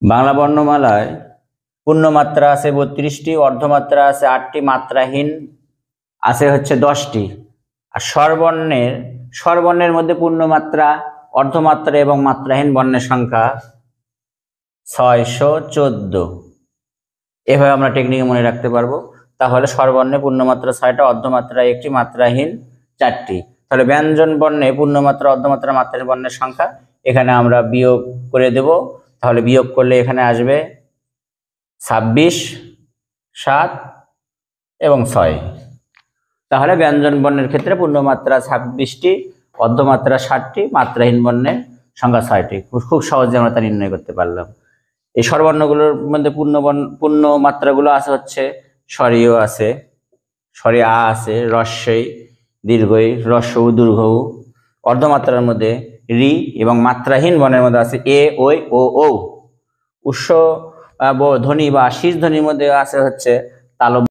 বাংলা বর্ণমালায় পূর্ণমাত্রা আছে 32টি, অর্ধমাত্রা আছে 8টি, মাত্রাহীন আছে হচ্ছে 10টি। আর স্বরবর্ণের মধ্যে পূর্ণমাত্রা, অর্ধমাত্রা এবং মাত্রাহীন বর্ণের সংখ্যা 614। এভাবে আমরা টেকনিকে মনে রাখতে পারবো। তাহলে স্বরবর্ণে পূর্ণমাত্রা 6টা, অর্ধমাত্রা 1টি, মাত্রাহীন 4টি। তাহলে ব্যঞ্জন বর্ণে পূর্ণমাত্রা, অর্ধমাত্রা, মাত্রাহীন বর্ণের সংখ্যা এখানে আমরা বিয়োগ করে দেব। তাহলে বিয়োগ করলে এখানে আসবে 26, 7 এবং 6। তাহলে ব্যঞ্জন বর্ণের ক্ষেত্রে পূর্ণমাত্রা 26টি, অর্ধমাত্রা 7টি, মাত্রাহীন বর্ণের সংখ্যা 6টি। খুব সহজে আমরা তা নির্ণয় করতে পারলাম। এই স্বরবর্ণগুলোর মধ্যে পূর্ণ মাত্রাগুলো আছে হচ্ছে স্বরীয় আছে, স্বরে আ আছে, রস্বই, দীর্ঘই, হ্রস্ব উ, দীর্ঘ উ। অর্ধমাত্রার মধ্যে রি এবং মাত্রাহীন বর্ণের মধ্যে আছে এ, ওই, ও, ঔ। উৎস ধ্বনি বা শীষ ধ্বনির মধ্যে আছে হচ্ছে তালব্য।